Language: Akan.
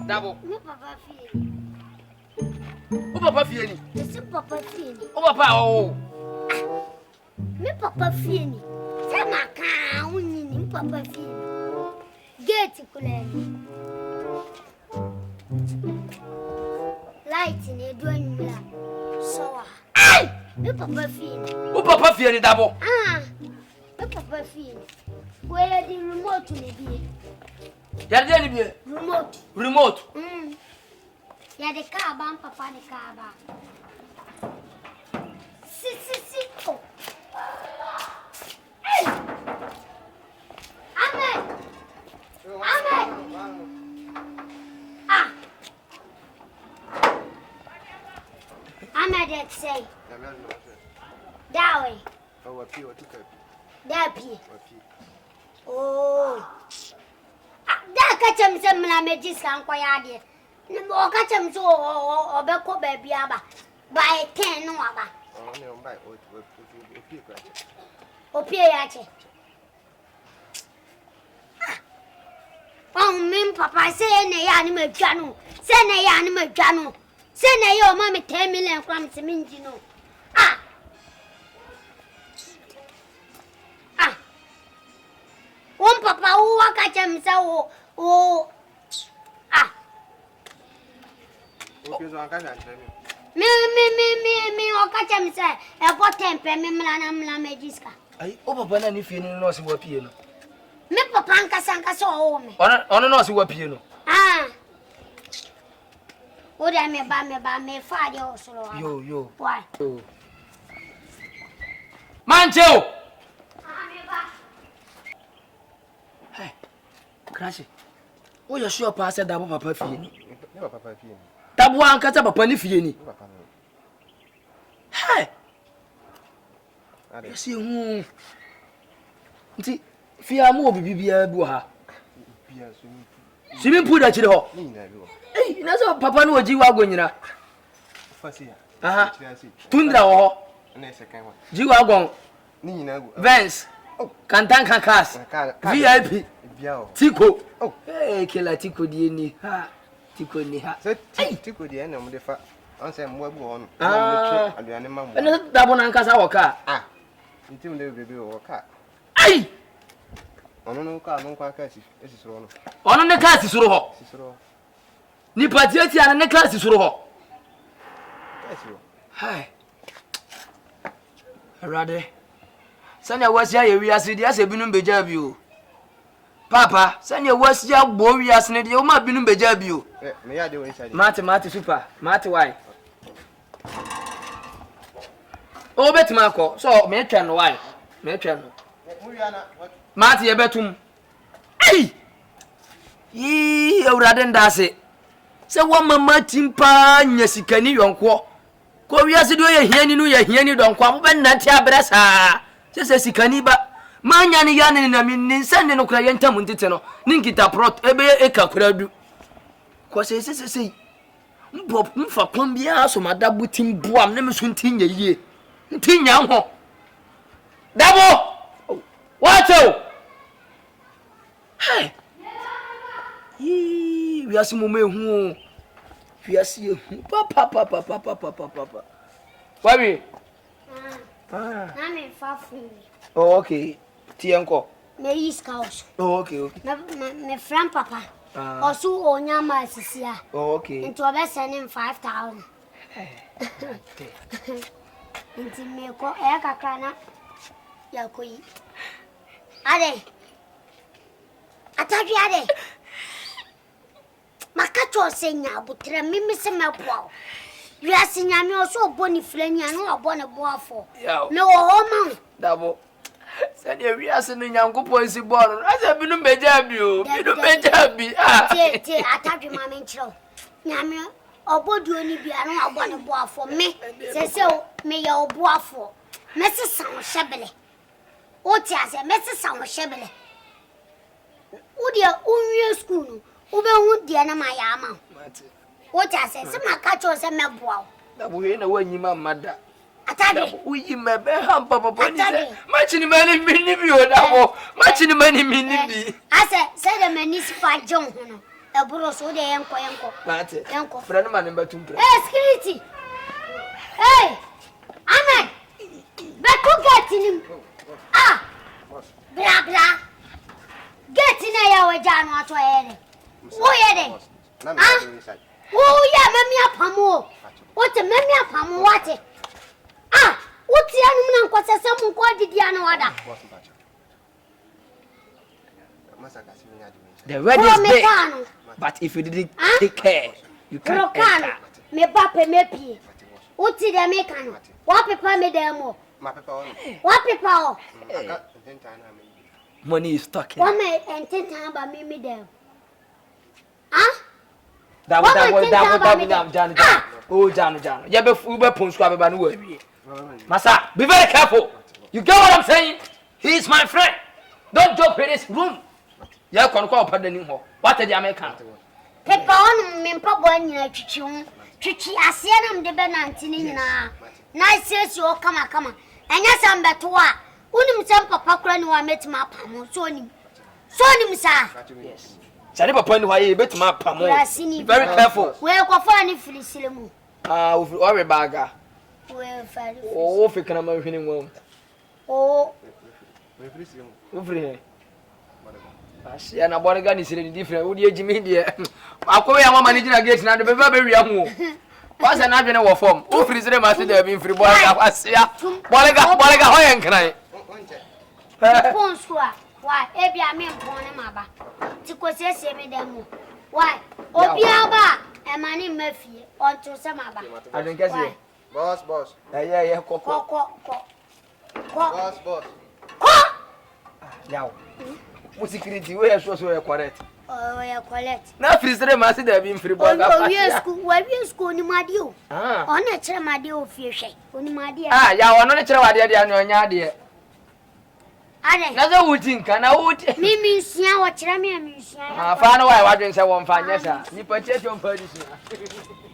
Dabo. Me papa fie. O papa fie ni. Ese papa fie ni. O papa o. Me papa fie ni. Se maka unni ni papa fie ni. Gate kuleni. Light ni do anwula. So ai! Me papa fie ni. O papa fie ni Dabo. Ah. Me papa fie ni. Where the remote ni bi. Yarde ni bi. Remote. Ya de car ban papa de car ba. Si. Oh. Hey. Ahmed. Ah. Ahmed say. Dawe. Oh, wapi watuka. Dapi. Oh. Da ka chemse mla megis kan kwaya de. Ni mo ka chemse obekọ ba bia ba. By 10 no aba. Oh, ne on buy opi kwache. Opi ya che. Oh, min papa say na ya ni madwa no. Say na ya ni madwa no. Say na ya o ma me 10 million kram se minji no. Ah. One papa who waka himself oh ah Opi so anka san tremi. me waka himself e go tempe me mla magiska. Ai o papa na ni fie ni no se wa pie no. Me papa anka so o me. Ono no se wa pie no. Ah. O de me ba me fa de o soro. Yo. Why? Yo. Mancheo. Me ba. Hey. Crash. O yo sure pa se Dabo papa fie ni. Ne papa fie ni. Dabo anka ta papa ni fie ni. Papa no. Hey. Ade. Si hu. Nti fie amu obibi bia bu ha. Bia so Swimming pool da chire ho. ni na bi ho. Eh, na so papa no oji wa gonyina. Fasi ya. Aha. Tundra wo ho. Na second one. Ji wa gon. Ni na go. Vance. Oh, Kantan Kakas. VIP. Bia ho. Tiko. Oh, eh kila Tiko die ni. Ha. Tiko ni ha. so tiko die na mo de fa. On say mo abu ho no. Ah. Aduane ma mo. Eno Dabo na nkasa wo ka. Ah. Ntim le bebe wo ka. Ai! Ono no ka no kwa ka esi soro no. Ono ne ka sisuro ho. Sisoro. Ni patieti ana ne ka sisuro ho. Esiro. Hai. Arade. Sanya wasia ye wiase dia se binum beja bi o. Papa, sanya wasia gbo wiase ne dia o ma binum beja bi o. Me ya de wo inside. Mate super. Mate why? O betima ko. So me twa no why? Me twa no. Mu ya na. Mate ye betum. Ai! Yi awrade ndase. Se wo mama timpa nyasikani yonko. Ko wiase do ye hiani no ye hiani donko mo ben nante abrasa. Se sikani ba. Manya ni yana na min nsande no kura yentam ntete no. Ninkita prot ebe eka kura du. Ko se. Mbop mfa pon bia so madabu timboam ne meso ntinye yie. Ntinya ho. Dabo! Watch out! Hey! Wiase mo mehu. Wiase ehu. Papa. Wabi. Na me fa fu. Oh, okay. Tienko. Me iska oso. Oh, okay. Na me fran papa. Osu onyama asisia. Oh, okay. Nti obe sending 5,000. Nti me ko e kakra na ya koyi. Ade. Atadwe ade. Makacho senya abutre mimi se meboa. Wiase nyame oso oboni flani anu obone boafo. Me wo homa. Dabo. Sani wiase no nyankopon si boro. Asa binu beja bi o. Binu beja bi. Ah. Tie Atadwe ma me nchiro. Nyame oboduo ni bia anu obone boafo me. Sese me ya oboafo. Me se san shebele. O ti ase me se san shebele. Udia unwie school no. Ube hu dia na ma ya ama. What I say, some catch us a meboa. That we ain't a one you, mother. Atadwe. We may be hamper, Papa. Much in the money, mini, much in the money, mini. I said the municipal John. A bro so de yanko. Mate. Yanko. Friend man number 2. Security. Hey. Amen. But who get him? Ah. Blah blah. Get in a yaw jano to a who yede? Oh, yeah, mammy pamo. What a mammy pamo, what it? Ah, what's the animal? What's a some quality Diana? The red is big, but if you didn't take care, you can't. Me bape me pie. What's the American? What paper me demo? What paper? Money is talking. 1 minute and 10 times by me them. Ah? That was John. Oh, John. You be Uber Punsquab and word. Massa, be very careful. You get what I'm saying? He is my friend. Don't joke with this room. You can call pardon him. What did you make? Paper on me, Papa, and you Chichi, I see them the Benantini now. Nice says you come. And yes, I'm better. Unim some papa crying who I met my pamo, Sony, sir. Yes. Sani papa why you bet my pamo. Very careful. Well, go for any free silemu. Worry bagger. Well, fairly. Oh, if you can imagine well. Oh, over here. I see an aborigan is in different. Would you Jimmy dear? I'll call your mama managing a gate now. The baby young. What's an avenue of form? Who frees them after they have been free boy? I see ya. Boliga, hoy and cry. Why, every I mean, Maba. To say me demo. Why? Obiaba, and my name Murphy, on to some Maba. Adwenkesie. Boss. Yeah, Boss. Now, what security we are so correct. Oh, yeah, collect. Now, freeze them after they have been free boy. Where you school, Nimadio? On a chair, my dear, fish. Only my dear. Ah, yeah, one on a chair, my dear. Another would think, and I would. Mimi, see what Rami and I found a way I didn't say one fine, yes, sir. You purchase your purchase.